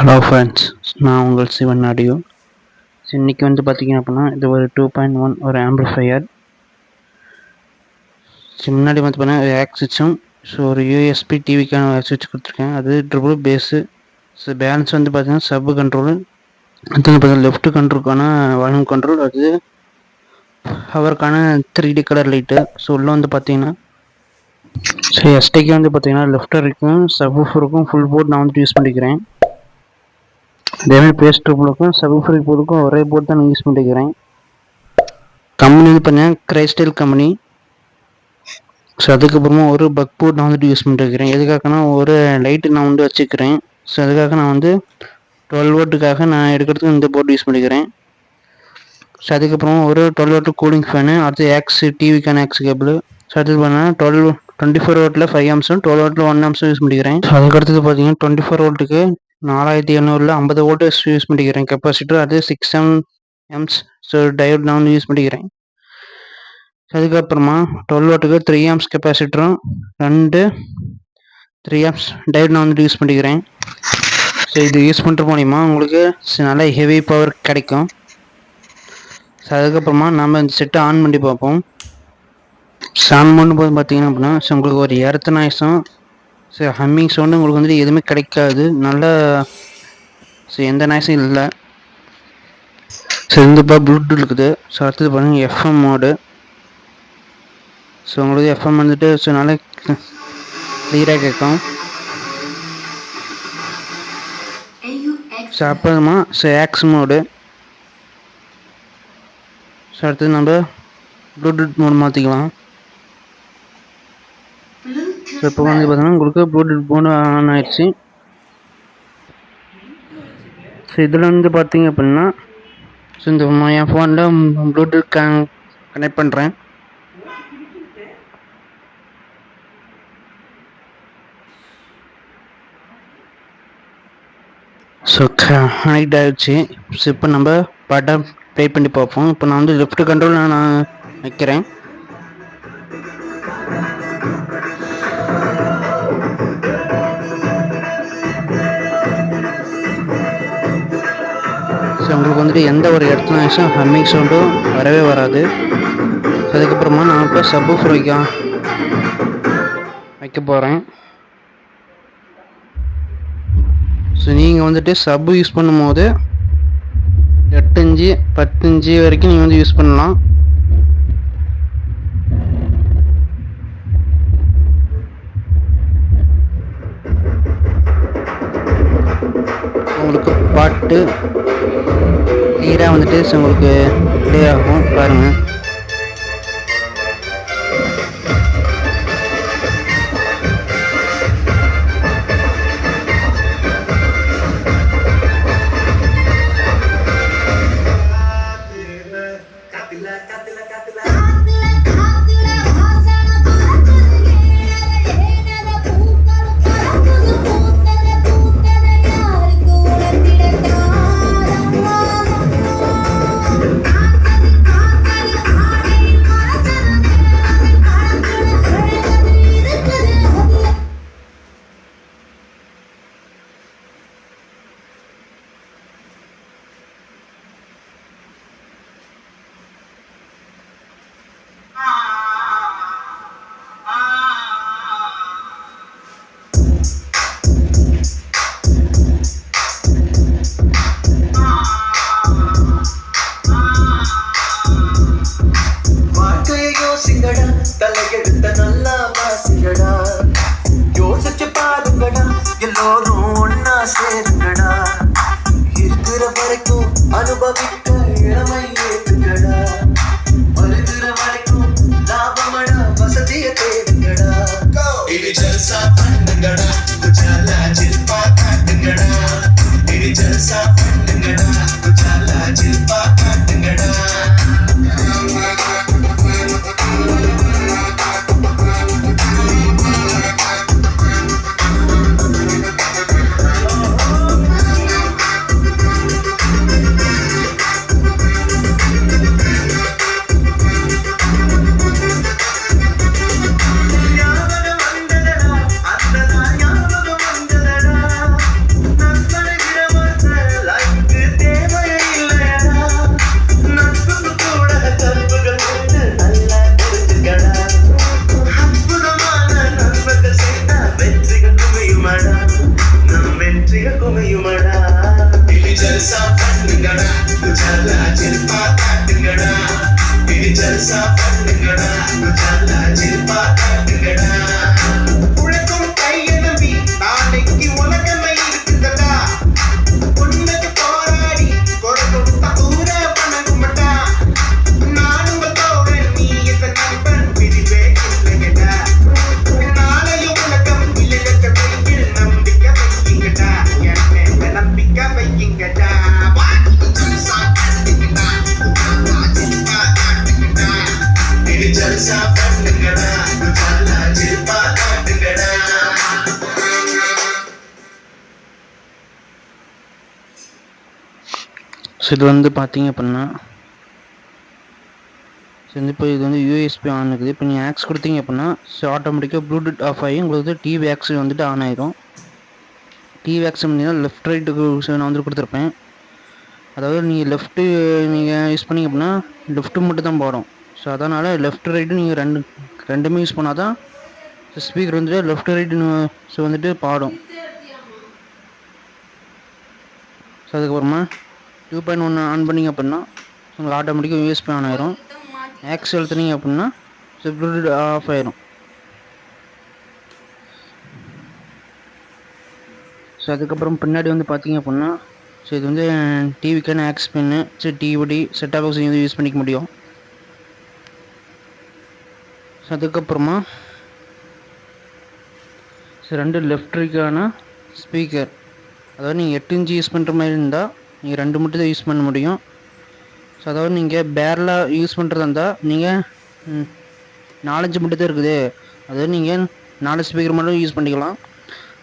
Hello friends, நான் உங்கள் Sivan audio. இன்றைக்கி பார்த்தீங்க அப்படின்னா இது ஒரு 2.1 ஒரு ஆம்பிளிஃபையர். முன்னாடி பார்த்தீங்கன்னா ஆக்சிச்சும் ஒரு யூஎஸ்பி டிவிக்கான சுவிட்ச் கொடுத்துருக்கேன். அது ட்ரிபிள் பேஸு. பேலன்ஸ் பார்த்தீங்கன்னா சப் கண்ட்ரோலு. அடுத்து பார்த்தீங்கன்னா லெஃப்ட் கண்ட்ரோலுக்கான வால்யூம் கண்ட்ரோல். அது அவருக்கான 3D கலர் லைட்டு. உள்ளே பார்த்தீங்கன்னா எஸ்டிக்கு பார்த்தீங்கன்னா லெஃப்ட் இருக்கும் சப்வூஃபருக்கும் ஃபுல் போர்ட் நான் யூஸ் பண்ணிக்கிறேன். அதேமாதிரி பேஸ்ட் ட்ரிபிளுக்கும் சப்வூஃபர் போர்டுக்கும் ஒரே போர்ட் தான் நான் யூஸ் பண்ணிக்கிறேன். கம்பெனி பார்த்தீங்கன்னா கிரைஸ்டைல் கம்பெனி. அதுக்கப்புறமா ஒரு பக் போர்ட் நான் யூஸ் பண்ணிருக்கிறேன். எதுக்காகனா ஒரு லைட்டு நான் வச்சுக்கிறேன். அதுக்காக நான் 12 வோல்ட்டுக்காக நான் எடுக்கிறதுக்கு இந்த போர்டு யூஸ் பண்ணிக்கிறேன். அதுக்கப்புறமா ஒரு 12 வோல்ட் கூலிங் ஃபேனு. அடுத்து ஆக்ஸ் டிவிக்கான ஆக்ஸ் கேபிள். அடுத்து பார்த்தீங்கன்னா 24 வோல்ட்டில் 5 ஆம்ஸும் 12 வோல்ட்டில் 1 ஆம்ஸும் யூஸ் பண்ணிக்கிறேன். அதுக்கடுத்தது பார்த்தீங்கன்னா 24 வோல்ட்டுக்கு 4700 50 வோல்ட் யூஸ் பண்ணிக்கிறேன் கெப்பாசிட்டர். அது 6 amps டயோட் நான் யூஸ் பண்ணிக்கிறேன். அதுக்கப்புறமா 12 வோல்ட்டுக்கு 3 amps கெப்பாசிட்டரும் 3 amps டயோட் நான் யூஸ் பண்ணிக்கிறேன். இது யூஸ் பண்ணுற மூலிமா உங்களுக்கு நல்ல ஹெவி பவர் கிடைக்கும். அதுக்கப்புறமா நம்ம இந்த செட்டை ஆன் பண்ணி பார்ப்போம். ஆன் பண்ணும்போது பார்த்தீங்கன்னா அப்படின்னா உங்களுக்கு ஒரு எர்த் நாய்ஸும் ஹம்மிங் சவுண்டு உங்களுக்கு எதுவுமே கிடைக்காது. நல்ல எந்த நாய்ஸும் இல்லை. இந்த ப்ளூடூத் இருக்குது. அடுத்தது பாருங்கள் எஃப்எம் மோடு. உங்களுக்கு எஃப்எம் நல்லா கிளியராக கேட்கும். அப்புறமா ஆக்ஸ் மோடு. அடுத்தது நம்ம ப்ளூடூத் மோடு மாற்றிக்கலாம். இப்போ பார்த்தீங்கன்னா உங்களுக்கு ப்ளூடூத் மோடு ஆன் ஆயிடுச்சு. இதில் பார்த்தீங்க அப்படின்னா இந்த என் ஃபோனில் ப்ளூடூத் கனெக்ட் பண்ணுறேன். கனெக்ட் ஆகிடுச்சு. இப்போ நம்ம பாட்டை ப்ளே பண்ணி பார்ப்போம். இப்போ நான் லெஃப்ட் கண்ட்ரோல் நான் வைக்கிறேன். உங்களுக்கு எந்த ஒரு இடத்துல நாய்ஸும் ஹம்மிங் சவுண்டும் வரவே வராது. அதுக்கப்புறமா நான் இப்போ சப்வூஃபர் வைக்க போகிறேன். நீங்கள் சப்பு யூஸ் பண்ணும்போது 8 இன்ச்சு 10 இன்ச்சு வரைக்கும் நீங்கள் யூஸ் பண்ணலாம். உங்களுக்கு பாட்டு கிளியராக உங்களுக்கு ப்ளே ஆகும். பாருங்கள். தலையெடுத்த நல்லா வாசிங்கடா, யோசிச்சு பாருங்கடா, எல்லோரும் ஒன்னா சேருங்கடா, இருக்கிற வரைக்கும் அனுபவிக்க இளமை ஏற்றுங்கடா, வருகிற வரைக்கும் லாபமடா, வசதிய தேடுங்கடா, இது ஜல்சா பண்ணுங்கடா, குஜாலா ஜில்பா காட்டுங்கடா, இது ஜல்சா பண்ணுங்கடா, குஜாலா ஜில்பா காட்டுங்கடா. ஜல்லா ஜில்பா காட்டுங்கடா இது ஜல்சா பண்ணுங்கடா ஜல்லா ஜில்பா காட்டுங்கடா உழைக்கும் கையை நம்பி நாளைக்கு உலகமே இருக்குதடா உன்னது போராடி கொடை கொடுத்த ஊர பணங்குமட்டா நான் உங்கள் தோழன் நீ இந்த நண்பன் பிரிவே இல்லையடா நாளையும் உலகம் இல்லையற்ற வெயில் நம்பிக்கை வைக்கிங்கடா என் மேல நம்பிக்கை வைக்கிங்கடா ஜல்சா காட்டுங்கடா ஜில்பா காட்டுங்கடா இது ஜல்சா பண்ணுங்கடா ஜல்லா ஜில்பா காட்டுங்கடா ஸோ இது வந்து பார்த்தீங்க அப்படின்னா ஸோ இப்போ இது வந்து யூஎஸ்பி ஆன் இருக்குது. இப்போ நீங்கள் ஆக்ஸ் கொடுத்தீங்க அப்படின்னா ஸோ ஆட்டோமேட்டிக்காக ப்ளூடூத் ஆஃப் ஆகி உங்களுக்கு டிவி ஆக்ஸ் வந்துட்டு ஆன் ஆயிரும். டிவி ஆக்ஸ் பண்ணிங்கன்னா லெஃப்ட் ரைட்டுக்கு நான் வந்து கொடுத்துருப்பேன். அதாவது நீங்கள் லெஃப்ட்டு நீங்கள் யூஸ் பண்ணிங்க அப்படின்னா லெஃப்ட்டு மட்டும் தான் போடும். ஸோ அதனால் லெஃப்ட் ரைட்டு நீங்கள் ரெண்டுமே யூஸ் பண்ணால் தான் ஸ்பீக்கர் வந்துட்டு லெஃப்ட் ரைட்டு ஸோ வந்துட்டு பாடும். ஸோ அதுக்கப்புறமா 2.1 ஆன் பண்ணிங்க அப்படின்னா உங்களுக்கு ஆட்டோமேட்டிக்காக யூஎஸ்பி ஆன் ஆயிரும். ஆக்ஸ் எழுத்துனீங்க அப்படின்னா ஸோ ப்ளூடூத் ஆஃப் ஆயிரும். ஸோ அதுக்கப்புறம் பின்னாடி வந்து பார்த்தீங்க அப்படின்னா ஸோ இது வந்து டிவிக்கான ஆக்ஸ் பின்னு ஸோ டிவிடி செட்டாப் பாக்ஸ் வந்து யூஸ் பண்ணிக்க முடியும். ஸோ அதுக்கப்புறமா ஸோ 2 லெஃப்ட்டுக்கான ஸ்பீக்கர், அதாவது நீங்கள் 8 இன்ச்சு யூஸ் பண்ணுற மாதிரி இருந்தால் நீங்கள் 2 மட்டும் தான் யூஸ் பண்ண முடியும். ஸோ அதாவது நீங்கள் பேரலாக யூஸ் பண்ணுறதா இருந்தால் நீங்கள் 4 மட்டும் தான் இருக்குது, அதாவது நீங்கள் 4 ஸ்பீக்கர் மட்டும் யூஸ் பண்ணிக்கலாம்.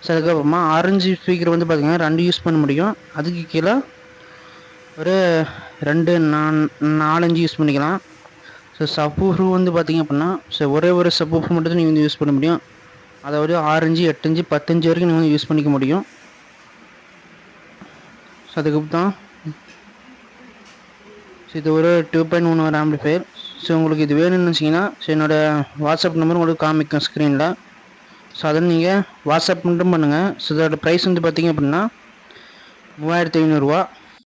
ஸோ அதுக்கப்புறமா ஆரஞ்சு ஸ்பீக்கர் வந்து பார்த்திங்கன்னா 2 யூஸ் பண்ண முடியும். அதுக்கு கீழே ஒரு 4-5 யூஸ் பண்ணிக்கலாம். ஸோ சப்வூஃபர் வந்து பார்த்திங்க அப்படின்னா ஸோ ஒரே ஒரு சப்வூஃபர் மட்டும் தான் நீங்கள் வந்து யூஸ் பண்ண முடியும். அதாவது 6 இன்ச்சு 8 இன்ச்சு 10 இன்ச்சு வரைக்கும் நீங்கள் வந்து யூஸ் பண்ணிக்க முடியும். ஸோ அதுக்கப்புறம் ஸோ இது ஒரு 2.1 ஒரு ஆம்பிளிஃபையர். ஸோ உங்களுக்கு இது வேணும்னு வச்சிங்கன்னா ஸோ என்னோடய வாட்ஸ்அப் நம்பர் உங்களுக்கு காமிக்கும் ஸ்க்ரீனில். ஸோ அதை நீங்கள் வாட்ஸ்அப் மட்டும் பண்ணுங்கள். ஸோ இதோட ப்ரைஸ் வந்து பார்த்திங்க அப்படின்னா 3500 ரூபா.